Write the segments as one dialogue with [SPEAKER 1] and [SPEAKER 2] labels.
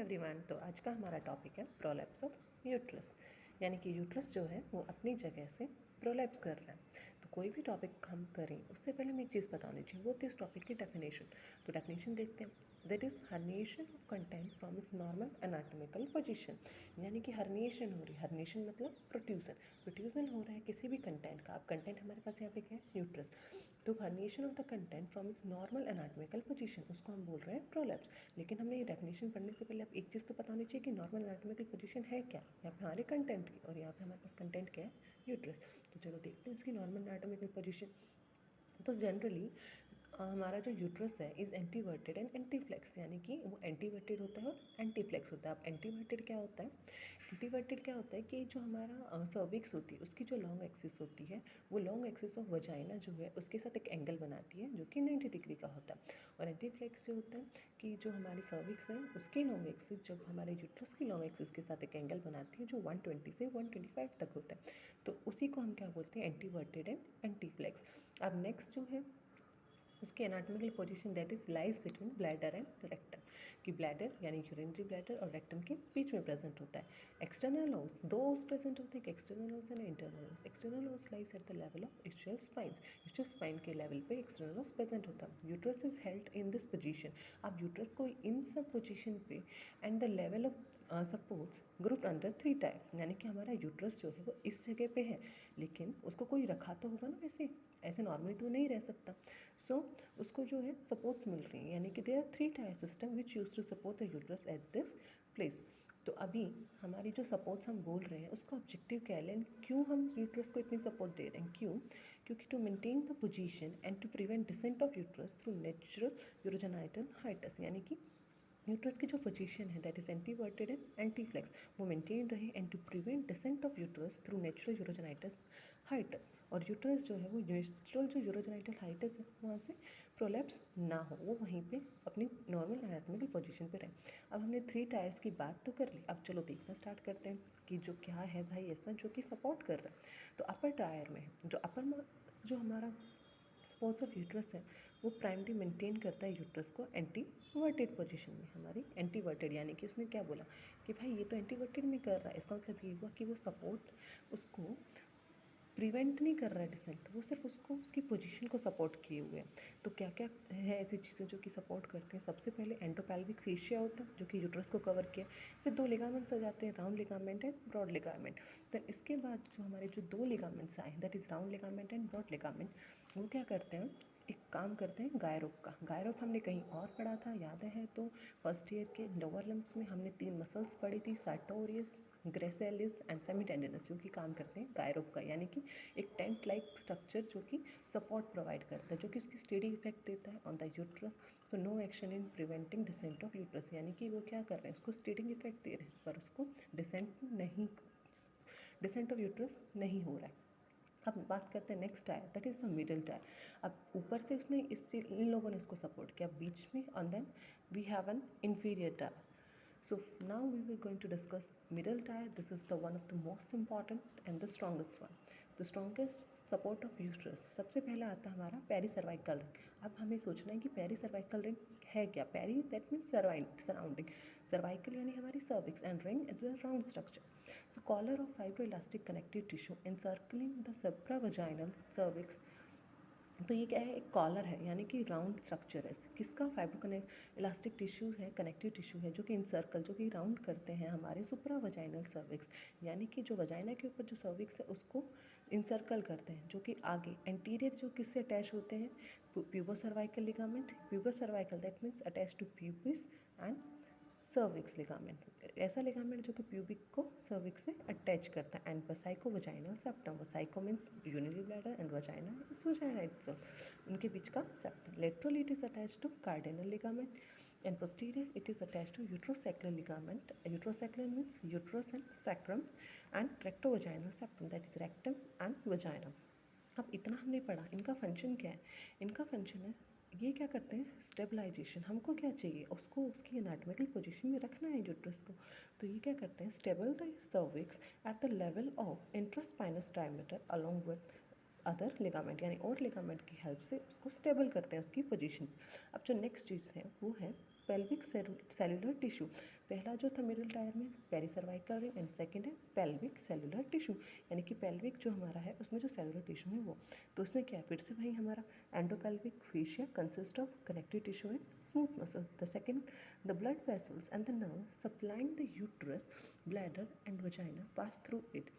[SPEAKER 1] Everyone. तो आज का हमारा टॉपिक है प्रोलैप्स ऑफ यूट्रस, यानी कि यूट्रस जो है वो अपनी जगह से प्रोलैप्स कर रहा है। तो कोई भी टॉपिक हम करें उससे पहले हमें एक चीज़ पता होनी चाहिए, वो होती है उस टॉपिक की डेफिनेशन। तो डेफिनेशन देखते हैं। That is herniation of content from its normal anatomical position, यानी कि हर्निएशन हो रही है। हर्निएशन मतलब प्रोट्यूजन हो रहा है किसी भी कंटेंट का। अब कंटेंट हमारे पास यहाँ पे क्या है, यूट्रस। तो herniation of the content from its normal anatomical position, उसको हम बोल रहे हैं प्रोलैप्स। लेकिन हमें ये डेफिनेशन पढ़ने से पहले अब एक चीज़ तो पता होनी चाहिए कि नॉर्मल एनाटॉमिकल पोजीशन है क्या। यहाँ पे हमारे कंटेंट की, और यहाँ पे हमारे पास कंटेंट क्या है, यूट्रस। तो चलो देखते हैं उसकी नॉर्मल एनाटॉमिकल पोजीशन। तो जनरली हमारा जो यूट्रस है इज़ एंटीवर्टेड एंड एंटीफ्लेक्स, यानी कि वो एंटीवर्टेड होता है और एंटीफ्लेक्स होता है। अब एंटीवर्टेड क्या होता है? एंटीवर्टेड क्या होता है कि जो हमारा सर्विक्स होती है उसकी जो लॉन्ग एक्सिस होती है, वो लॉन्ग एक्सिस ऑफ वजाइना जो है उसके साथ एक एंगल बनाती है जो कि 90 डिग्री का होता है। और एंटीफ्लेक्स जो होता है कि जो हमारी सर्विक्स है उसकी लॉन्ग एक्सिस जब हमारे यूट्रस की लॉन्ग एक्सिस के साथ एक एंगल बनाती है जो 120 से 125 तक होता है। तो उसी को हम क्या बोलते हैं, एंटीवर्टेड एंड एंटीफ्लेक्स। अब नेक्स्ट जो है उसकी anatomical position that is lies between bladder and rectum, कि ब्लैडर यानी यूरिनरी ब्लैडर और रेक्टम के बीच में प्रेजेंट होता है। एक्सटर्नल ओस, दो ओस प्रेजेंट होते हैं, एक्सटर्नल ओस एंड इंटरनल ओस। एक्सटर्नल ओस lies at the level of ischial spines, ischial spine के लेवल पे एक्सटर्नल ओस प्रेजेंट होता है। Uterus is held in this position. अब यूट्रस को इन सब पोजीशन पे and the level of supports group under 3 type, यानी कि हमारा यूट्रस जो है वो इस जगह पे है, लेकिन उसको कोई रखा तो होगा ना, ऐसे ऐसे नॉर्मली तो नहीं रह सकता। सो उसको जो है सपोर्ट्स मिल रही हैं, यानी कि there are 3 tier system which use to support the uterus at this place. तो अभी हमारी जो सपोर्ट्स हम बोल रहे हैं उसका ऑब्जेक्टिव क्या है, क्यों हम यूट्रस को इतनी सपोर्ट दे रहे हैं, क्यों? क्योंकि to maintain the position and to prevent descent of uterus through natural urogenital hiatus, यानी कि यूट्रस की जो पोजीशन है that is anteverted and anteflex, वो मेंटेन रहे and to prevent descent of uterus through natural urogenital hiatus. और uterus जो है वो नेचुरल जो यूरोजेनाइटल हाइटस है वहाँ से प्रोलैप्स ना हो, वो वहीं पे अपनी नॉर्मल एनाटॉमिकल पोजीशन पे रहे। अब हमने 3 टायर्स की बात तो कर ली, अब चलो देखना स्टार्ट करते हैं कि जो क्या है भाई ऐसा जो कि सपोर्ट कर रहा है। तो अपर टायर में जो अपर जो हमारा स्पोर्ट्स ऑफ यूट्रस है वो प्राइमरी मेंटेन करता है यूट्रस को एंटीवर्टेड पोजीशन में। हमारी एंटीवर्टेड, यानी कि उसने क्या बोला कि भाई ये तो एंटीवर्टेड में कर रहा है, इसका मतलब ये हुआ कि वो सपोर्ट उसको प्रिवेंट नहीं कर रहा है डिसेंट, वो सिर्फ उसको उसकी पोजीशन को सपोर्ट किए हुए हैं। तो क्या क्या है ऐसी चीज़ें जो कि सपोर्ट करते हैं? सबसे पहले एंडोपेल्विक फेशिया होता है जो कि यूट्रस को कवर किया। फिर 2 लिगामेंट्स आ जाते हैं, round ligament and broad ligament. तो इसके बाद जो हमारे जो 2 लिगामेंट्स आए that is round ligament and broad ligament, वो क्या करते हैं, एक काम करते हैं गायरोप का। गायरोप हमने कहीं और पढ़ा था, याद है तो फर्स्ट ईयर के लोअर लिम्स में हमने 3 मसल्स पढ़ी थी, सार्टोरियस, ग्रेसेलिस एंड सेमीटेंडिनस, जो कि काम करते हैं गायरोप का, यानी कि एक टेंट लाइक स्ट्रक्चर जो कि सपोर्ट प्रोवाइड करता है, जो कि उसकी स्टेडी इफेक्ट देता है on the uterus. So no action in preventing descent of uterus, यानी कि वो क्या कर रहे हैं, उसको स्टेडिंग इफेक्ट दे रहे हैं पर उसको डिसेंट ऑफ यूट्रस नहीं हो रहा है। अब बात करते हैं next tyre that is the middle tyre. अब ऊपर से उसने इन लोगों ने इसको सपोर्ट किया बीच में, and then we have an inferior tier. So now we will going to discuss middle tier. This is the one of the most important and the strongest one. The strongest support of uterus. सबसे पहला आता है हमारा peri cervical ring. अब हमें सोचना है कि पेरी सर्वाइकल रिंग है क्या। Peri that means surrounding, cervical यानी हमारी cervix, and ring is a round structure. So collar of fibroelastic connective tissue encircling the supravaginal cervix. तो ये क्या है, एक कॉलर है, यानी कि राउंड स्ट्रक्चर है। किसका? फाइब्रो इलास्टिक टिश्यू है, कनेक्टिव टिश्यू है जो कि इनसर्कल, जो कि राउंड करते हैं हमारे सुप्रा वजाइनल सर्विक्स, यानी कि जो वजाइना के ऊपर जो सर्विक्स है उसको इनसर्कल करते हैं, जो कि आगे एंटीरियर जो किससे अटैच होते हैं, pubo cervical ligament. Pubo cervical that means attach to pubis and cervix ligament, ऐसा लिगामेंट जो कि प्यूबिक को सर्विक्स से अटैच करता है। And vesico vaginal septum, vesico means urinary bladder and vagina it's vagina itself, उनके बीच का septum. Lateral it is attach to cardinal ligament and posterior it is attach to uterosacral ligament. Uterosacral means uterus and sacrum, and rectovaginal septum that is rectum and vagina. अब इतना हमने पढ़ा, इनका function क्या है? इनका फंक्शन है, ये क्या करते हैं, स्टेबलाइजेशन। हमको क्या चाहिए, उसको उसकी एनाटॉमिकल पोजीशन में रखना है यूट्रस को। तो ये क्या करते हैं, stable the cervix at the level of intraspinous diameter along with other ligament, यानी और लिगामेंट की हेल्प से उसको स्टेबल करते हैं उसकी पोजीशन। अब जो नेक्स्ट चीज़ है वो है पेल्विक सेलुलर टिश्यू। पहला जो था मिडिल टायर में पेरीसर्वाइकल रिंग एंड सेकंड है पेल्विक सेलुलर टिश्यू, यानी कि पेल्विक जो हमारा है उसमें जो सेलुलर टिश्यू है वो। तो उसमें क्या है, फिर से वही हमारा endopelvic fascia consist of connective tissue and smooth muscle. The second the blood vessels and the nerve supplying the uterus bladder and vagina pass through it.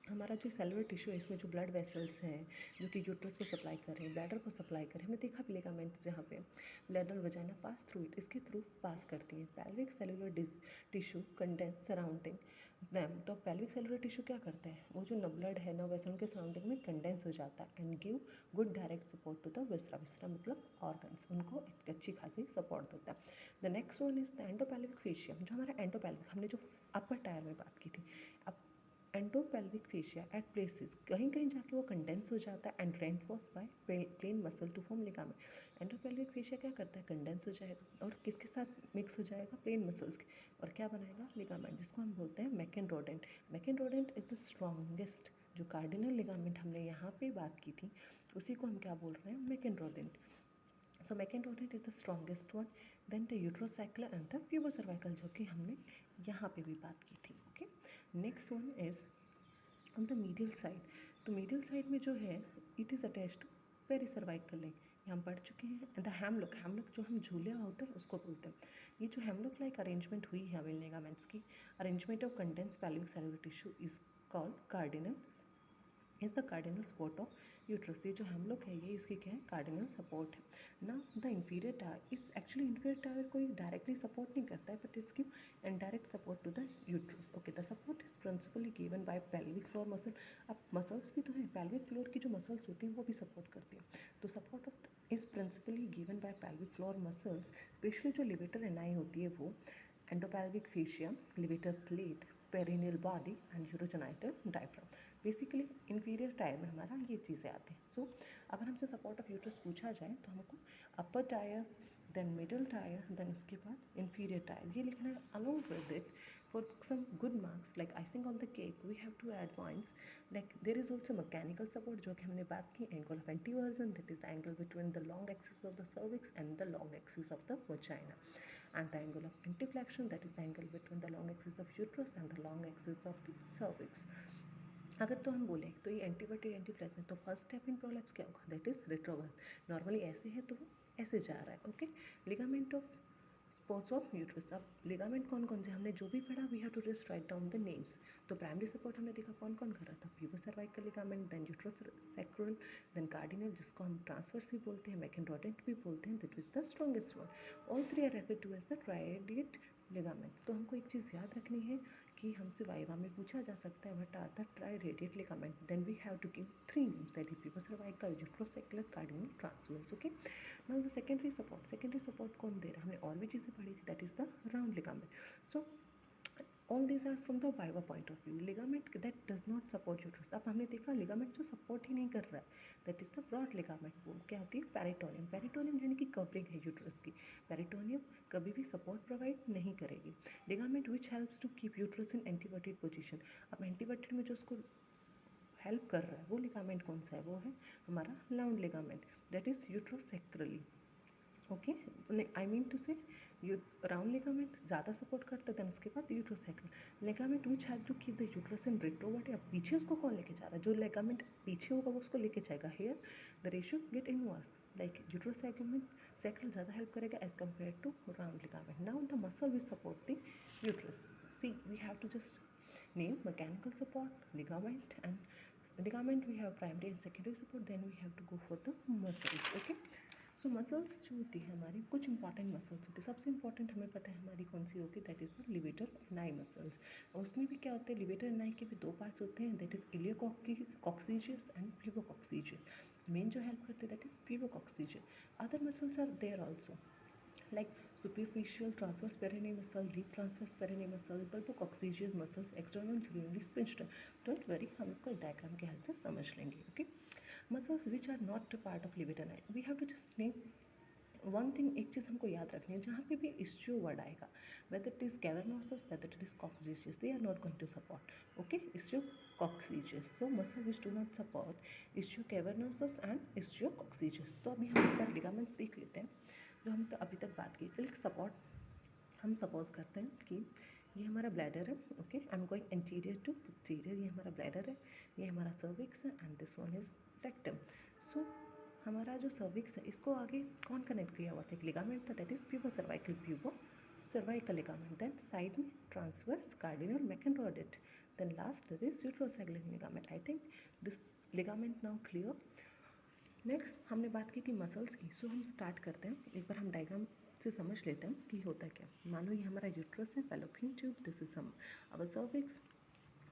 [SPEAKER 1] हमारा जो सेलुलर टिश्यू है इसमें जो ब्लड वेसल्स हैं जो कि यूट्रस को supply कर रहे हैं, ब्लैडर को सप्लाई कर रहे हैं, हमने देखा भी लिगामेंट्स जहाँ पे bladder vagina pass through it, इसके थ्रू पास करती हैं। Pelvic cellular tissue condense surrounding them. तो पेल्विक सेलुलर टिश्यू क्या करता है, वो जो ब्लड है नर्व वेसल के सराउंडिंग में कंडेंस हो जाता है and give good direct support to the viscera. Viscera मतलब ऑर्गन्स, उनको एक अच्छी खासी सपोर्ट देता है। The next one is the endopelvic fascia. जो हमारा एंडोपेल्विक, हमने जो अपर टायर में बात की थी, अब एंडोपेल्विक फेशिया एट प्लेसेस, कहीं कहीं जाके वो कंडेंस हो जाता है and reinforce by plain muscle to form ligament. Endopelvic fascia क्या करता है, कंडेंस हो जाएगा और किसके साथ मिक्स हो जाएगा, प्लेन मसल्स के, और क्या बनाएगा, लिगामेंट, जिसको हम बोलते हैं मैकेनरोडेंट। मैकेनरोडेंट इज द स्ट्रॉन्गेस्ट, जो कार्डिनल लिगामेंट हमने यहाँ पे बात की थी उसी को हम क्या बोल रहे हैं, Mackenrodt. So Mackenrodt is the strongest one. Then the uterosacral and the pubocervical, जो कि हमने यहाँ पे भी बात की थी। Okay, next one is on the medial side. तो मीडियल साइड में जो है it is attach to pericervical link, ये हम पढ़ चुके हैं। द हैमलॉक, हैमलॉक जो हम झूले होते हैं उसको बोलते हैं। ये जो हैमलॉक लाइक अरेंजमेंट हुई है हमें लिगामेंट्स की, arrangement of condense pelvic cellular tissue is called cardinal, is the cardinal support of uterus. ये जो हैमलॉक है ये इसकी क्या है, कार्डिनल सपोर्ट है ना। The inferior tier is actually inferior tier कोई डायरेक्टली सपोर्ट नहीं करता है but it's give indirect support to the uterus. Okay, the support is principally given by pelvic floor muscle. अब मसल्स भी तो हैं, पेल्विक फ्लोर की जो मसल्स होती हैं वो भी सपोर्ट करती हैं। तो support of is principally given by pelvic floor muscles, specially जो लिवेटर एनाई होती है वो, endopelvic fascia, levator plate, perineal body and urogenital diaphragm. Basically inferior tier में हमारा ये चीज़ें आती हैं। सो अगर हमसे सपोर्ट ऑफ यूट्रस पूछा जाए तो हमको upper tier, then middle tier, then उसके बाद इंफीरियर टायर ये लिखना है। Along with it for some good marks like icing on the cake we have to add points like there is also mechanical support जो कि हमने बात की, angle of anteversion, that is the angle between the long axis of the cervix and the long axis of the vagina, and the angle of anteflexion, that is the angle between the long axis of uterus and the long axis of the cervix। अगर तो हम बोलें तो ये एंटीवर्टेड एंटीफ्लेक्शन, तो first step in prolapse क्या होगा, that is रेट्रोवर्स। Normally ऐसे है तो वो ऐसे जा रहा है। Okay, ligament of supports of uterus. अब लिगामेंट कौन कौन से हमने जो भी पढ़ा we have to just write down the names. तो प्राइमरी सपोर्ट हमने देखा कौन कौन कर रहा था, pubocervical ligament, then uterus sacral, then cardinal जिसको हम ट्रांसवर्स भी बोलते हैं, मैकेनरोडेंट भी बोलते हैं, that is the strongest one. All three are referred to as the triradiate ligament. तो हमको एक चीज़ याद रखनी है कि हमसे वाइवा में पूछा जा सकता है what are the triradiate ligament, then we have to give three names, that is pubocervical, uterosacral, cardinal, transverse. Okay, now the secondary support. Secondary support कौन दे रहा है, हमने और भी चीज़ें पढ़ी थी, that is the round ligament. So all this are from the viva point of view. Ligament that does not support uterus. अब हमने देखा लिगामेंट जो सपोर्ट ही नहीं कर रहा है that is the broad ligament. वो क्या होती है, पेरिटोनियम। पेरिटोनियम यानी कि कवरिंग है यूट्रस की। पेरिटोनियम कभी भी सपोर्ट प्रोवाइड नहीं करेगी। Ligament which helps to keep uterus in anteverted position. अब एंटीवर्टेड में जो उसको हेल्प कर रहा है वो लिगामेंट कौन सा है, वो है हमारा round ligament, that is uterosacrally. Okay, I mean to say round ligament ज़्यादा सपोर्ट करता है, देन उसके बाद uterosacral ligament which have to keep the uterus in retrovert. या पीछे उसको कौन लेके जा रहा है, जो लिगामेंट पीछे होगा वो उसको लेके जाएगा। Here the ratio get inverse, like uterosacral sacral ज़्यादा हेल्प करेगा as compare to round ligament. Now the muscle which support the uterus, see we have to just name mechanical support, ligament, and ligament we have primary and secondary support, then we have to go for the muscles. Okay, so muscles जो होती है हमारी, कुछ important muscles होती है। सबसे important हमें पता है हमारी कौन सी होगी, that is the levator एनाई muscles. और उसमें भी क्या होते हैं, लिवेटर एनाई के भी दो पार्ट्स होते हैं, that is iliococcygeus and pubococcygeus. Main जो हेल्प करते हैं that is pubococcygeus. Other muscles are there also like superficial transverse perineal muscle, deep transverse perineal muscle, bulbococcygeus muscles, external urinary sphincter. Don't worry, हम इसको diagram के help से समझ लेंगे। Okay, muscles which are not part of levator ani, we have to just name one thing. एक चीज़ हमको याद रखनी है, जहाँ पे भी इस्चियो वर्ड आएगा, whether it is cavernosus, whether it is coccygeus, they are not going to support. Okay, ischio coccygeus. So muscle which do not support ischio cavernosus and ischio coccygeus. तो अभी हम एक बार लिगामेंट्स देख लेते हैं। जो हम तो अभी तक बात की, चलिए हम सपोज करते हैं कि ये हमारा ब्लैडर है, okay, I am going interior to posterior, ये हमारा ब्लैडर है, ये हमारा सर्विक्स है and this one is rectum. So हमारा जो सर्विक्स है इसको आगे कौन कनेक्ट किया हुआ था, एक लिगामेंट था, that is pubo cervical ligament, then side में transverse cardinal macronoid, then last there is uterocyclic ligament. I think this ligament now clear. Next हमने बात की थी मसल्स की, सो हम स्टार्ट करते हैं, एक बार हम डायग्राम से समझ लेते हैं कि होता है क्या। मानो ये हमारा यूट्रस है, फैलोपियन ट्यूब, दिस इज हम आवर सर्विक्स,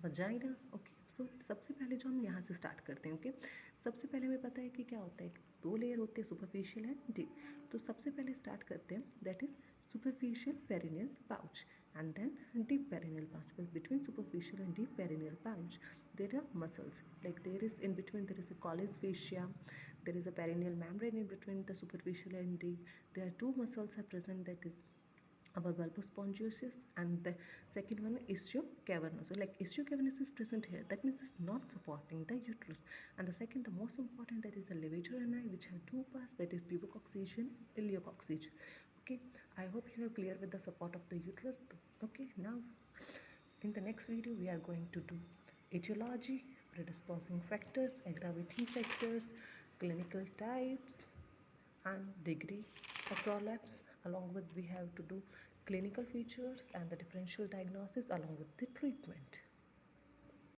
[SPEAKER 1] वजाइना, ओके। सो सबसे पहले जो हम यहाँ से स्टार्ट करते हैं, ओके, सबसे पहले हमें पता है कि क्या होता है, दो लेयर होते हैं, सुपरफिशियल एंड डीप। तो सबसे पहले स्टार्ट करते हैं, that is superficial perineal pouch and then deep perineal pouch. But between superficial and deep perineal pouch there are muscles, like there is in between there is a Colles fascia, there is a perineal membrane in between the superficial and deep. There are two muscles are present, that is our bulbous spongiosum and the second one ischio-cavernous. So like ischio-cavernous is present here, that means it's not supporting the uterus. And the second, the most important, that is a levator ani, which have two parts, that is pubococcygin, ileococcygin. Okay, I hope you are clear with the support of the uterus. Okay, now in the next video we are going to do etiology, predisposing factors, aggravating factors, clinical types and degree of prolapse. Along with we have to do clinical features and the differential diagnosis along with the treatment.